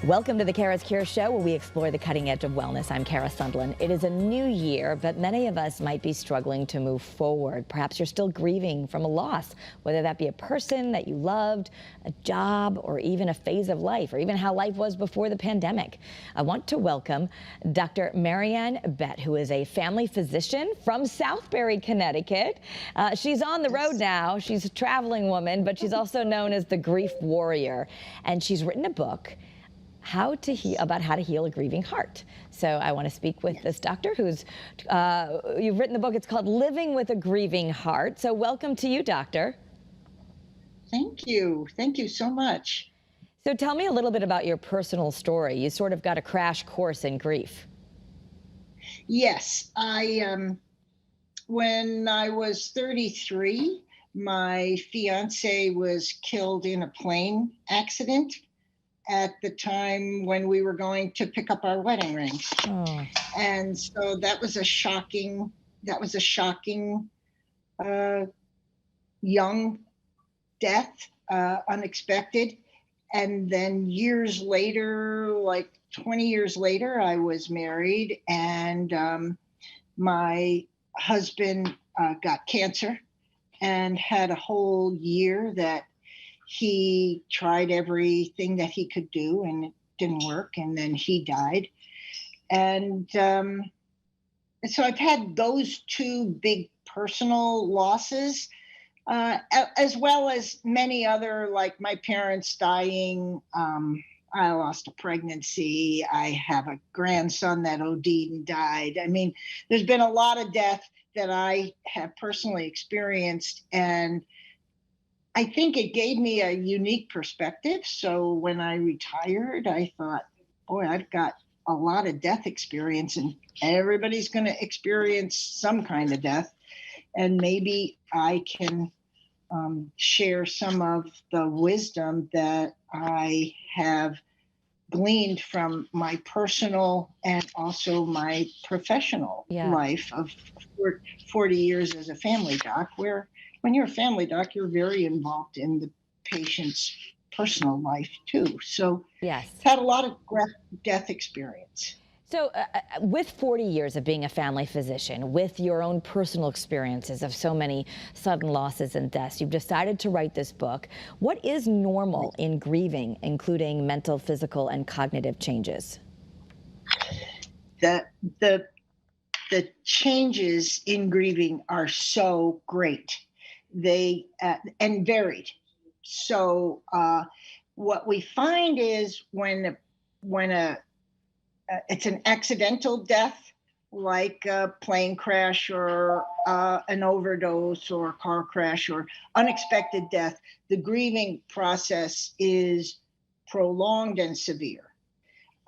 Welcome to the CURES Show, where we explore the cutting edge of wellness. I'm Kara Sundlin. It is a new year, but many of us might be struggling to move forward. Perhaps you're still grieving from a loss, whether that be a person that you loved, a job, or even a phase of life, or even how life was before the pandemic. I want to welcome Dr. Marianne Bett, who is a family physician from Southbury, Connecticut. She's on the road now. She's a traveling woman, but she's also known as the grief warrior. And she's written a book about how to heal a grieving heart. So I want to speak with this doctor who's, you've written the book. It's called Living with a Grieving Heart. So welcome to you, doctor. Thank you. Thank you so much. So tell me a little bit about your personal story. You sort of got a crash course in grief. Yes, when I was 33, my fiance was killed in a plane accident at the time when we were going to pick up our wedding rings. Oh. And so that was a shocking young death, unexpected. And then years later, like 20 years later, I was married, and my husband got cancer and had a whole year that he tried everything that he could do and it didn't work, and then he died. And so I've had those two big personal losses, as well as many other, like my parents dying. I lost a pregnancy. I have a grandson that OD'd and died. I mean, there's been a lot of death that I have personally experienced, and I think it gave me a unique perspective. So when I retired, I thought, boy, I've got a lot of death experience, and everybody's going to experience some kind of death. And maybe I can share some of the wisdom that I have gleaned from my personal and also my professional life of 40 years as a family doc, where when you're a family doc, you're very involved in the patient's personal life too. So yes, had a lot of death experience. So with 40 years of being a family physician, with your own personal experiences of so many sudden losses and deaths, you've decided to write this book. What is normal in grieving, including mental, physical, and cognitive changes? The changes in grieving are so great. They and varied. So what we find is when it's an accidental death, like a plane crash or an overdose or a car crash or unexpected death, the grieving process is prolonged and severe.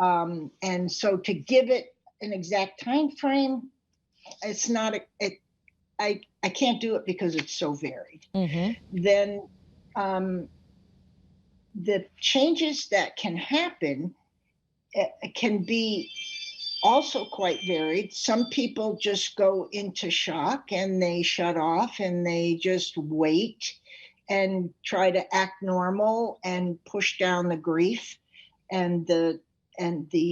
And so to give it an exact time frame, it's not I can't do it because it's so varied. Mm-hmm. Then the changes that can happen can be also quite varied. Some people just go into shock and they shut off and they just wait and try to act normal and push down the grief and the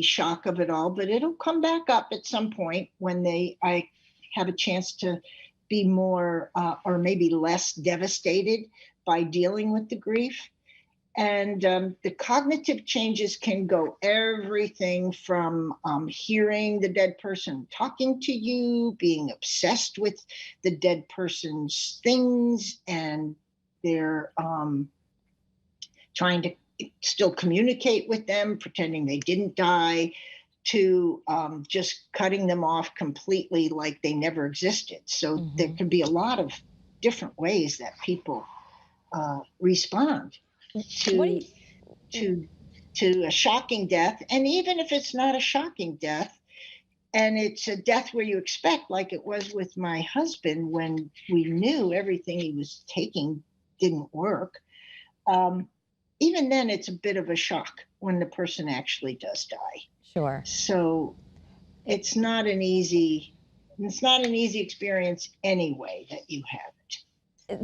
shock of it all. But it'll come back up at some point when I have a chance to be more or maybe less devastated by dealing with the grief. And the cognitive changes can go everything from hearing the dead person talking to you, being obsessed with the dead person's things, and they're trying to still communicate with them, pretending they didn't die, to just cutting them off completely like they never existed. So mm-hmm. There can be a lot of different ways that people respond to a shocking death. And even if it's not a shocking death, and it's a death where you expect, like it was with my husband when we knew everything he was taking didn't work, even then it's a bit of a shock when the person actually does die. Sure. So it's not an easy experience anyway that you have it.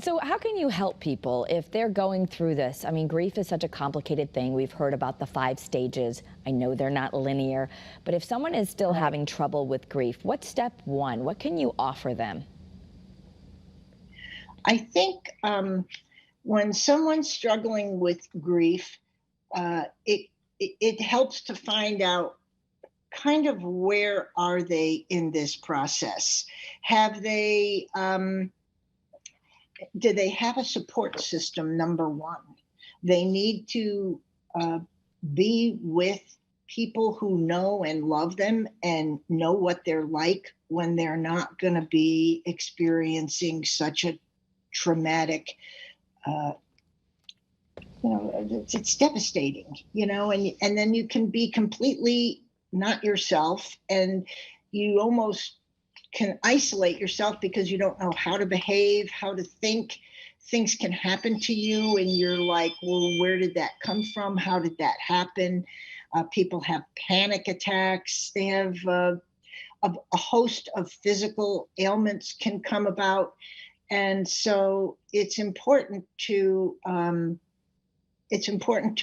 So how can you help people if they're going through this? I mean, grief is such a complicated thing. We've heard about the 5 stages. I know they're not linear, but if someone is still Right. having trouble with grief, what's step 1? What can you offer them? I think when someone's struggling with grief, it helps to find out kind of where are they in this process. Have they do they have a support system? Number one, they need to uh, be with people who know and love them and know what they're like when they're not going to be experiencing such a traumatic uh, it's devastating, and then you can be completely not yourself, and you almost can isolate yourself because you don't know how to behave, how to think. Things can happen to you and you're like, well, where did that come from? How did that happen? People have panic attacks. They have a host of physical ailments can come about. And so it's important to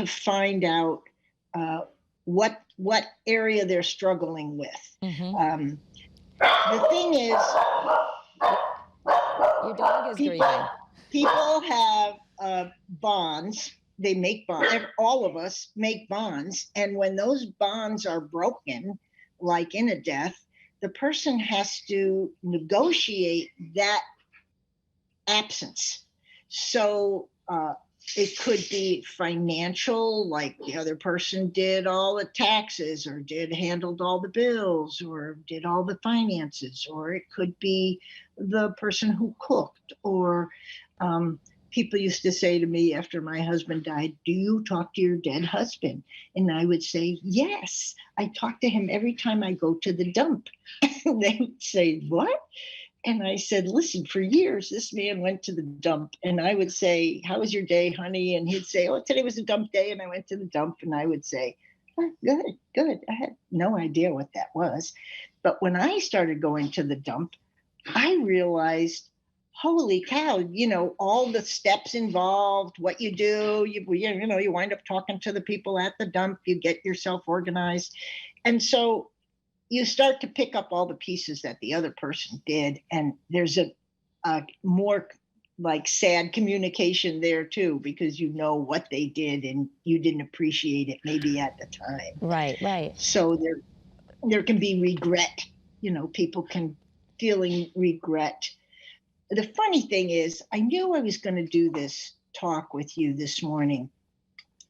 find out what area they're struggling with. Hmm. The thing is, Your dog is people grieving. people have bonds. They make bonds. All of us make bonds, and when those bonds are broken, like in a death, the person has to negotiate that absence. So it could be financial, like the other person did all the taxes or handled all the bills or did all the finances, or it could be the person who cooked, or people used to say to me after my husband died, do you talk to your dead husband? And I would say, yes, I talk to him every time I go to the dump. And they would say, what? And I said, listen, for years, this man went to the dump. And I would say, how was your day, honey? And he'd say, oh, today was a dump day. And I went to the dump. And I would say, oh, good, good. I had no idea what that was. But when I started going to the dump, I realized, holy cow, all the steps involved, what you do, you wind up talking to the people at the dump, you get yourself organized. And so you start to pick up all the pieces that the other person did, and there's a more like sad communication there too, because you know what they did and you didn't appreciate it maybe at the time. Right, right. So there can be regret. People can feeling regret. The funny thing is, I knew I was going to do this talk with you this morning,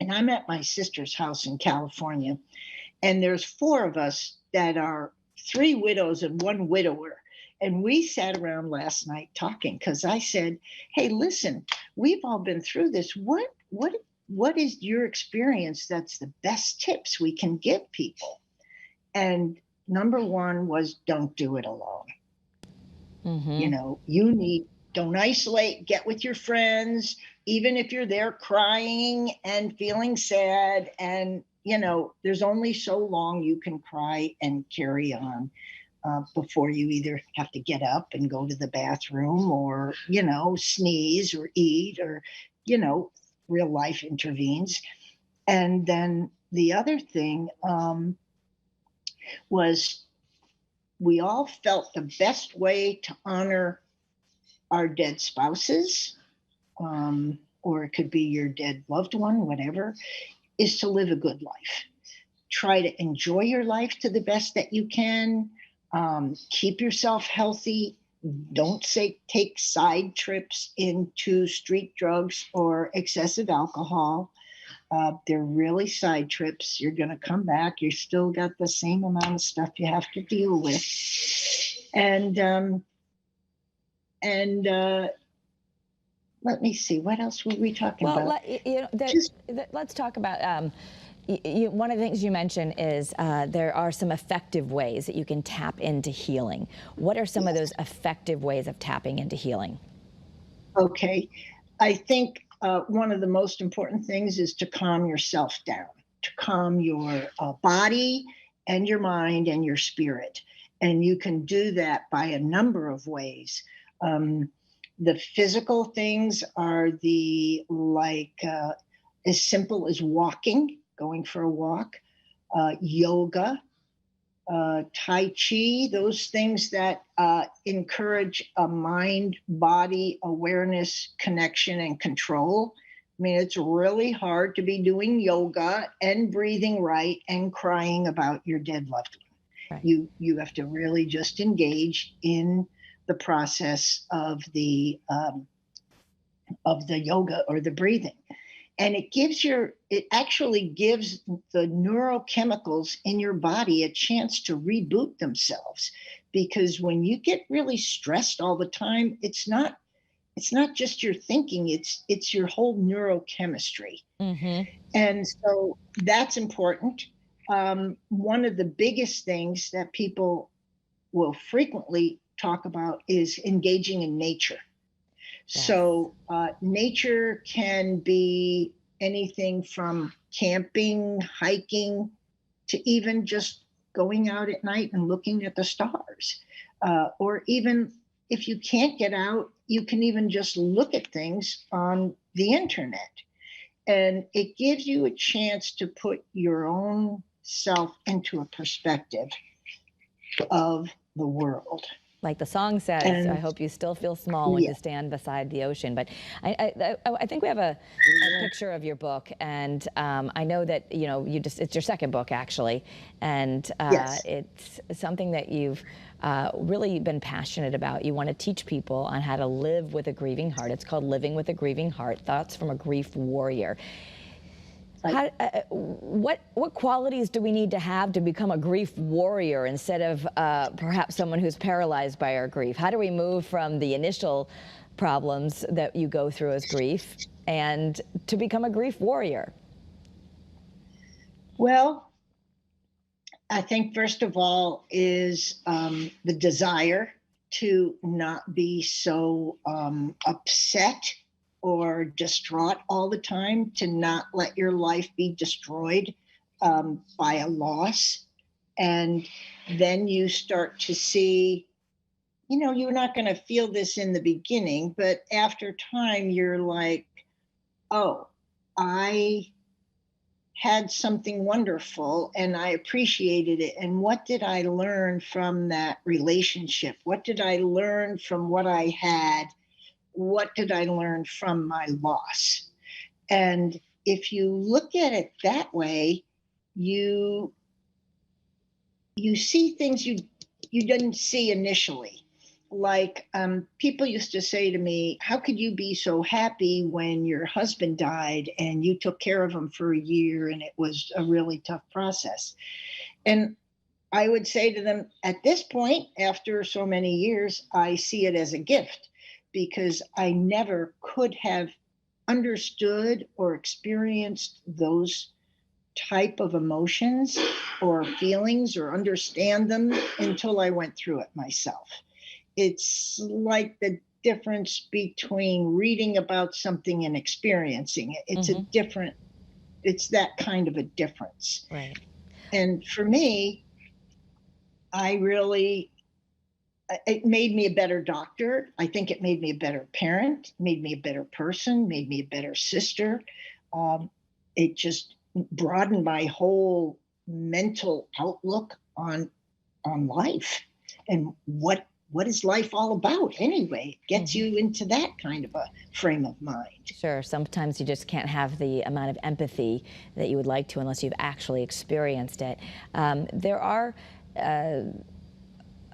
and I'm at my sister's house in California, and there's 4 of us that are 3 widows and 1 widower. And we sat around last night talking because I said, hey, listen, we've all been through this. What is your experience that's the best tips we can give people? And number 1 was don't do it alone. Mm-hmm. Don't isolate, get with your friends, even if you're there crying and feeling sad. And there's only so long you can cry and carry on before you either have to get up and go to the bathroom or, sneeze or eat or, real life intervenes. And then the other thing was we all felt the best way to honor our dead spouses, or it could be your dead loved one, whatever, is to live a good life. Try to enjoy your life to the best that you can. Keep yourself healthy. Don't take side trips into street drugs or excessive alcohol. They're really side trips. You're going to come back. You still got the same amount of stuff you have to deal with. And let me see, what else were we talking about? Let's talk about. One of the things you mentioned is there are some effective ways that you can tap into healing. What are some of those effective ways of tapping into healing? Okay, I think one of the most important things is to calm yourself down, to calm your body and your mind and your spirit. And you can do that by a number of ways. The physical things are as simple as walking, going for a walk, yoga, Tai Chi, those things that encourage a mind-body awareness, connection, and control. I mean, it's really hard to be doing yoga and breathing right and crying about your dead loved one. Right. You have to really just engage in the process of the yoga or the breathing. And it actually gives the neurochemicals in your body a chance to reboot themselves. Because when you get really stressed all the time, it's not just your thinking, it's your whole neurochemistry. Mm-hmm. And so that's important. One of the biggest things that people will frequently talk about is engaging in nature. Yes. So nature can be anything from camping, hiking, to even just going out at night and looking at the stars. Or even if you can't get out, you can even just look at things on the internet. And it gives you a chance to put your own self into a perspective of the world. Like the song says, And I hope you still feel small when yeah, you stand beside the ocean. But I think we have a picture of your book, and I know that it's your second book actually, and yes. it's something that you've really been passionate about. You want to teach people on how to live with a grieving heart. It's called Living with a Grieving Heart: Thoughts from a Grief Warrior. How, what qualities do we need to have to become a grief warrior instead of perhaps someone who's paralyzed by our grief? How do we move from the initial problems that you go through as grief and to become a grief warrior? Well, I think first of all is the desire to not be so upset or distraught all the time, to not let your life be destroyed by a loss. And then you start to see, you're not going to feel this in the beginning, but after time, you're like, oh, I had something wonderful and I appreciated it. And what did I learn from that relationship? What did I learn from what I had? What did I learn from my loss? And if you look at it that way, you see things you didn't see initially. Like people used to say to me, how could you be so happy when your husband died and you took care of him for a year and it was a really tough process? And I would say to them, at this point, after so many years, I see it as a gift, because I never could have understood or experienced those type of emotions or feelings or understand them until I went through it myself. It's like the difference between reading about something and experiencing it. It's that kind of a difference. Right. And for me, it made me a better doctor. I think it made me a better parent, made me a better person, made me a better sister. It just broadened my whole mental outlook on life and what is life all about anyway. It gets you into that kind of a frame of mind. Sure. Sometimes you just can't have the amount of empathy that you would like to unless you've actually experienced it.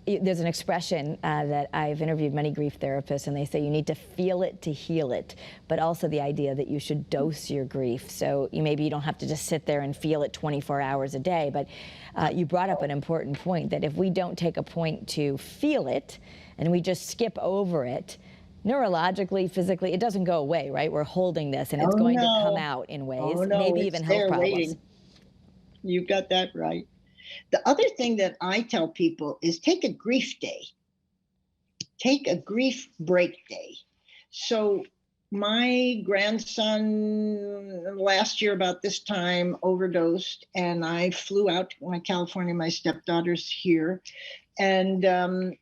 There's an expression that I've interviewed many grief therapists, and they say you need to feel it to heal it, but also the idea that you should dose your grief. So maybe you don't have to just sit there and feel it 24 hours a day, but you brought up an important point that if we don't take a point to feel it and we just skip over it, neurologically, physically, it doesn't go away, right? We're holding this, and it's going to come out in ways, maybe even health problems. Waiting. You've got that right. The other thing that I tell people is take a grief day. Take a grief break day. So my grandson last year about this time overdosed, and I flew out to California. My stepdaughter's here. And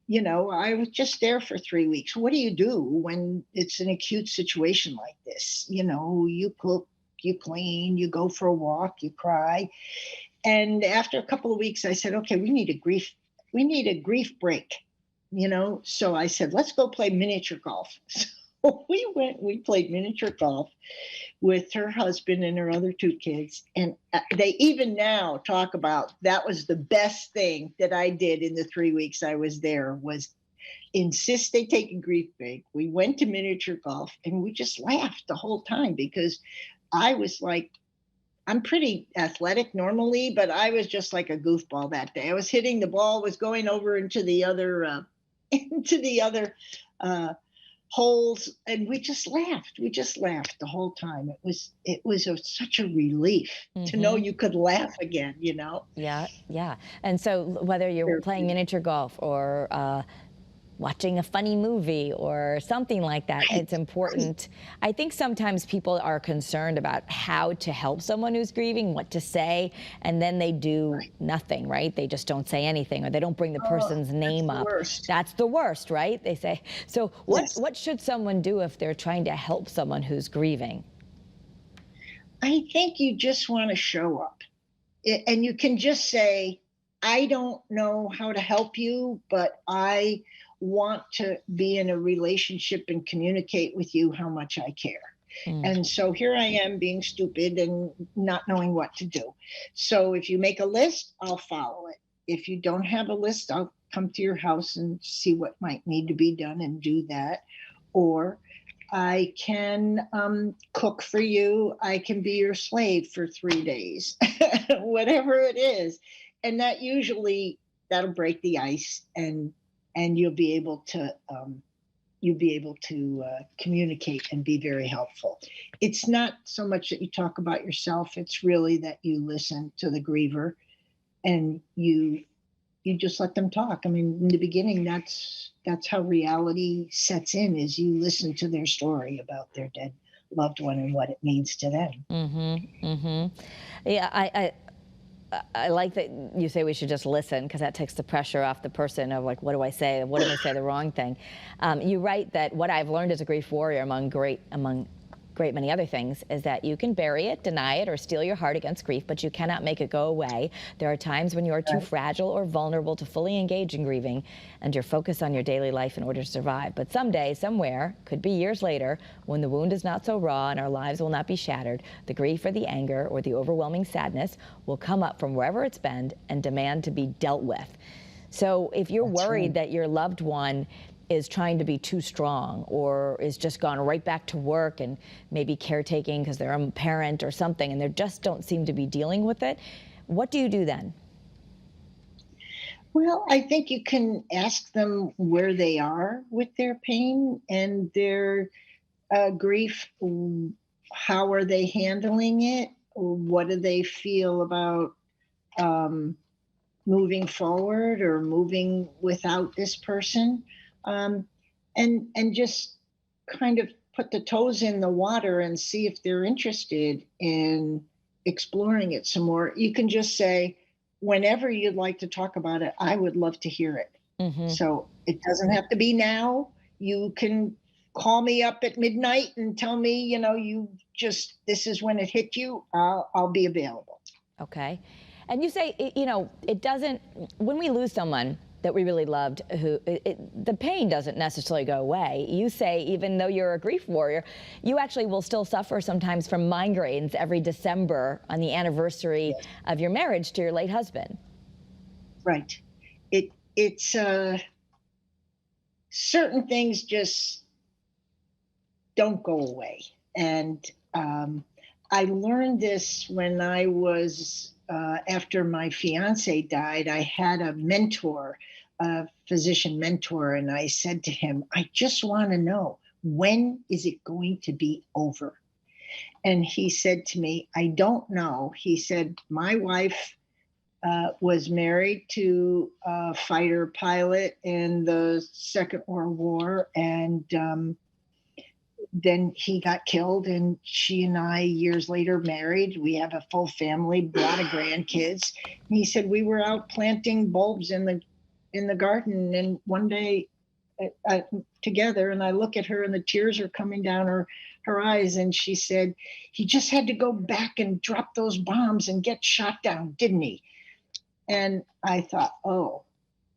I was just there for 3 weeks. What do you do when it's an acute situation like this? You cook, you clean, you go for a walk, you cry. And after a couple of weeks, I said, okay, we need a grief break. So I said, let's go play miniature golf. So we played miniature golf with her husband and her other two kids. And they even now talk about that was the best thing that I did in the 3 weeks I was there was insist they take a grief break. We went to miniature golf and we just laughed the whole time because I was like, I'm pretty athletic normally, but I was just like a goofball that day. I was hitting the ball, was going over into the other into the other holes, and we just laughed. We just laughed the whole time. It was such a relief to know Hmm. you could laugh again. Yeah, yeah. And so whether you're playing Therapeutic. miniature golf or watching a funny movie or something like that, Right, it's right, important. I think sometimes people are concerned about how to help someone who's grieving, what to say, and then they do right. nothing, right? They just don't say anything or they don't bring the Oh, person's that's name the up. worst. That's the worst, right? They say. So Yes. what should someone do if they're trying to help someone who's grieving? I think you just want to show up. And you can just say, I don't know how to help you, but I want to be in a relationship and communicate with you how much I care. Mm. And so here I am being stupid and not knowing what to do. So if you make a list, I'll follow it. If you don't have a list, I'll come to your house and see what might need to be done and do that. Or I can cook for you. I can be your slave for 3 days, whatever it is, and that'll break the ice, and you'll be able to communicate and be very helpful. It's not so much that you talk about yourself; it's really that you listen to the griever and you just let them talk. I mean, in the beginning, that's how reality sets in: is you listen to their story about their dead loved one and what it means to them. Mm-hmm. Mm-hmm. Yeah, I like that you say we should just listen because that takes the pressure off the person of like, what do I say? What if I say the wrong thing? You write that what I've learned as a grief warrior among great many other things is that you can bury it, deny it, or steel your heart against grief, but you cannot make it go away. There are times when you are too Right. fragile or vulnerable to fully engage in grieving and you're focused on your daily life in order to survive. But someday, somewhere, could be years later, when the wound is not so raw and our lives will not be shattered, the grief or the anger or the overwhelming sadness will come up from wherever it's been and demand to be dealt with. So if you're That's right. worried that your loved one is trying to be too strong or is just gone right back to work and maybe caretaking because they're a parent or something and they just don't seem to be dealing with it, what do you do then? Well, I think you can ask them where they are with their pain and their grief. How are they handling it? What do they feel about um, moving forward or moving without this person? Um, and just kind of put the toes in the water and see if they're interested in exploring it some more. You can just say, whenever you'd like to talk about it, I would love to hear it. Mm-hmm. So it doesn't have to be now. You can call me up at midnight and tell me, this is when it hit you. I'll be available. Okay. And you say, it doesn't, when we lose someone that we really loved, the pain doesn't necessarily go away. You say, even though you're a grief warrior, you actually will still suffer sometimes from migraines every December on the anniversary Yes, of your marriage to your late husband. right. It's certain things just don't go away. And I learned this when I was, after my fiance died, I had a mentor, a physician mentor, and I said to him, I just want to know, when is it going to be over? And he said to me, I don't know. He said, my wife was married to a fighter pilot in the Second World War, and then he got killed, and she and I years later married. We have a full family, a lot of grandkids. And he said we were out planting bulbs in the garden, and one day together, and I look at her and the tears are coming down her eyes, and she said, he just had to go back and drop those bombs and get shot down, didn't he? And I thought, oh,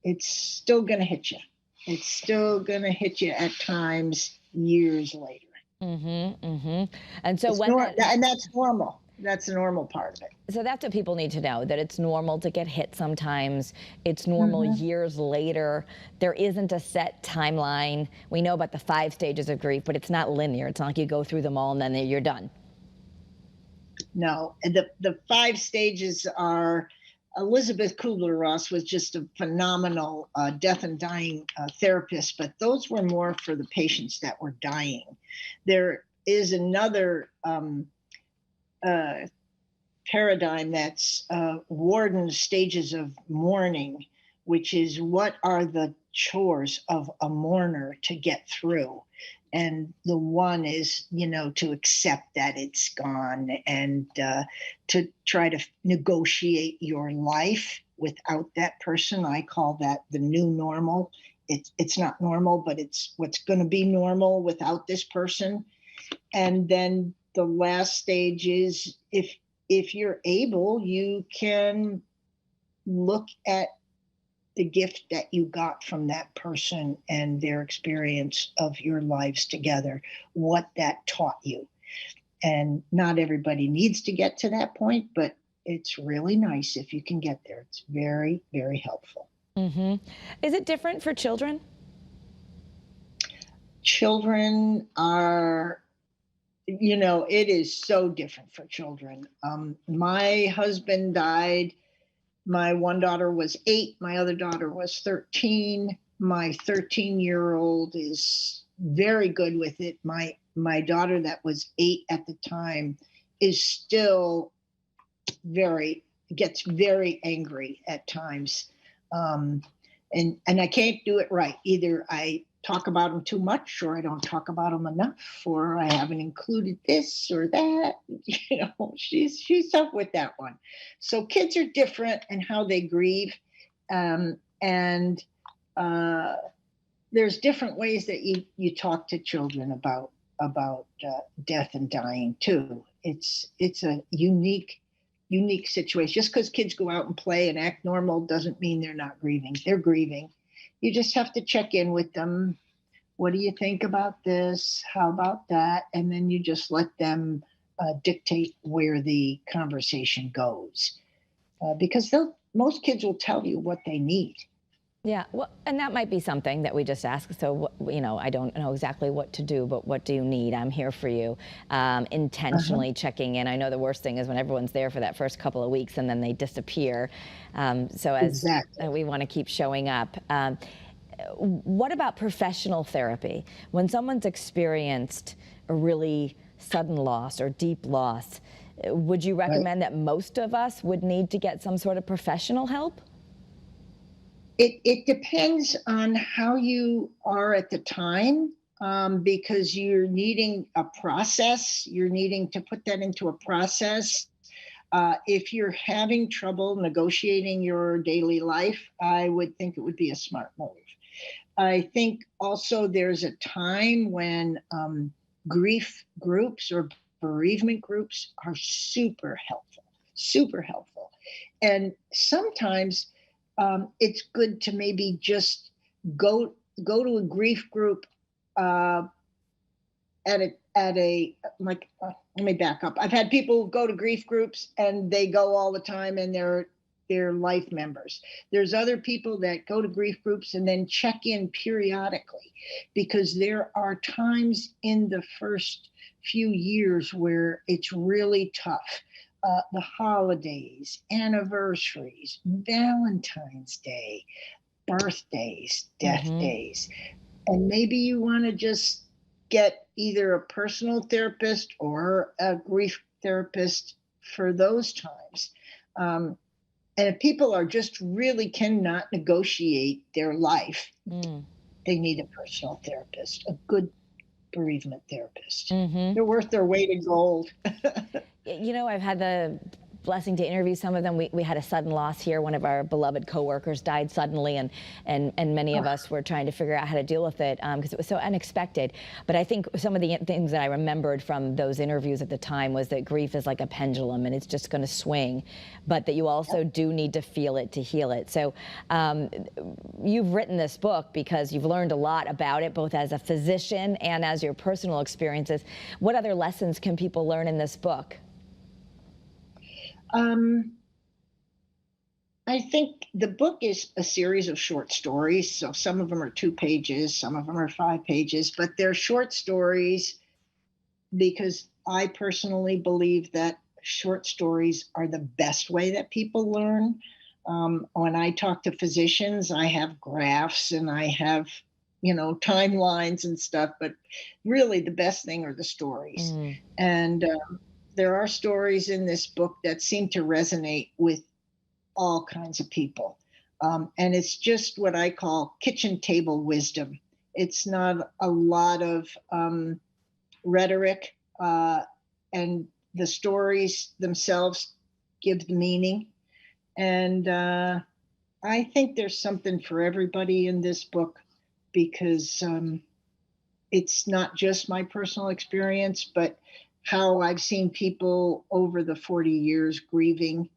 it's still going to hit you. It's still going to hit you at times years later. Mm-hmm, mm-hmm. And so and that's normal. That's the normal part of it. So that's what people need to know, that it's normal to get hit sometimes. It's normal years later. There isn't a set timeline. We know about the 5 stages of grief, but it's not linear. It's not like you go through them all and then you're done. No, the 5 stages are, Elizabeth Kubler-Ross was just a phenomenal death and dying therapist, but those were more for the patients that were dying. There is another paradigm that's Warden stages of mourning, which is what are the chores of a mourner to get through. And the one is, to accept that it's gone, and to try to negotiate your life without that person. I call that the new normal. It's not normal, but it's what's going to be normal without this person. And then the last stage is, if you're able, you can look at the gift that you got from that person and their experience of your lives together, what that taught you. And not everybody needs to get to that point, but it's really nice if you can get there. It's very, very helpful. Mm-hmm. Is it different for children? Children are, it is so different for children. My husband died. My one daughter was 8. My other daughter was 13. My 13-year-old is very good with it. My daughter that was 8 at the time is still gets very angry at times. And I can't do it right. Either I talk about them too much, or I don't talk about them enough, or I haven't included this or that. She's tough with that one. So kids are different in how they grieve, and there's different ways that you talk to children about death and dying too. It's a unique situation. Just because kids go out and play and act normal doesn't mean they're not grieving. They're grieving. You just have to check in with them. What do you think about this? How about that? And then you just let them dictate where the conversation goes. Because most kids will tell you what they need. Yeah, well, and that might be something that we just ask. So, I don't know exactly what to do, but what do you need? I'm here for you. Intentionally checking in. I know the worst thing is when everyone's there for that first couple of weeks and then they disappear. Exactly. We want to keep showing up. What about professional therapy? When someone's experienced a really sudden loss or deep loss, would you recommend that most of us would need to get some sort of professional help? It depends on how you are at the time, because you're needing a process. You're needing to put that into a process. If you're having trouble negotiating your daily life, I would think it would be a smart move. I think also there's a time when grief groups or bereavement groups are super helpful. And sometimes it's good to maybe just go to a grief group let me back up. I've had people go to grief groups and they go all the time and they're life members. There's other people that go to grief groups and then check in periodically, because there are times in the first few years where it's really tough. The holidays, anniversaries, Valentine's Day, birthdays, death days. And maybe you want to just get either a personal therapist or a grief therapist for those times. And if people are just really cannot negotiate their life, they need a personal therapist, a good bereavement therapist. They're worth their weight in gold. I've had the blessing to interview some of them. We had a sudden loss here. One of our beloved coworkers died suddenly, and many of us were trying to figure out how to deal with it because it was so unexpected. But I think some of the things that I remembered from those interviews at the time was that grief is like a pendulum, and it's just going to swing, but that you also do need to feel it to heal it. So you've written this book because you've learned a lot about it, both as a physician and as your personal experiences. What other lessons can people learn in this book? I think the book is a series of short stories. So some of them are 2 pages, some of them are 5 pages, but they're short stories because I personally believe that short stories are the best way that people learn. When I talk to physicians, I have graphs and I have, timelines and stuff, but really the best thing are the stories. And there are stories in this book that seem to resonate with all kinds of people. And it's just what I call kitchen table wisdom. It's not a lot of rhetoric, and the stories themselves give the meaning. And I think there's something for everybody in this book because it's not just my personal experience, but how I've seen people over the 40 years grieving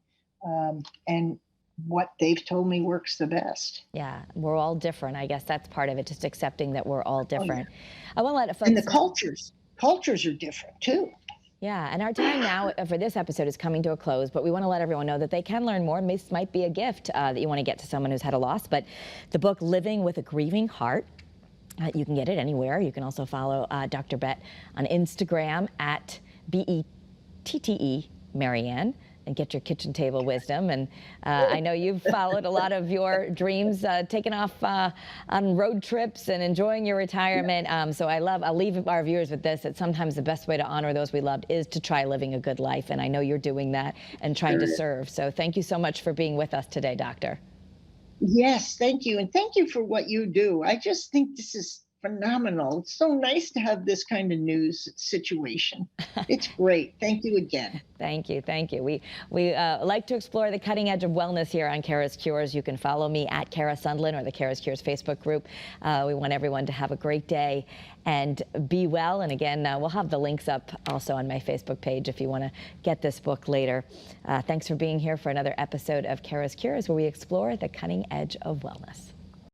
and what they've told me works the best. Yeah, we're all different. I guess that's part of it, just accepting that we're all different. Oh, yeah. I want to let folks and the cultures are different too. Yeah, and our time now for this episode is coming to a close, but we want to let everyone know that they can learn more. This might be a gift that you want to get to someone who's had a loss, but the book, Living with a Grieving Heart, you can get it anywhere. You can also follow Dr. Bette on Instagram at BETTE Marianne, and get your kitchen table wisdom. And I know you've followed a lot of your dreams, taking off on road trips and enjoying your retirement. So I'll leave our viewers with this, that sometimes the best way to honor those we loved is to try living a good life. And I know you're doing that and trying to serve. So thank you so much for being with us today, Doctor. Yes, thank you. And thank you for what you do. I just think this is phenomenal. It's so nice to have this kind of news situation. It's great. Thank you again. Thank you. Thank you. We like to explore the cutting edge of wellness here on CURES Cures. You can follow me at Cara Sundlin or the CURES Cures Facebook group. We want everyone to have a great day and be well. And again, we'll have the links up also on my Facebook page if you want to get this book later. Thanks for being here for another episode of CURES Cures, where we explore the cutting edge of wellness.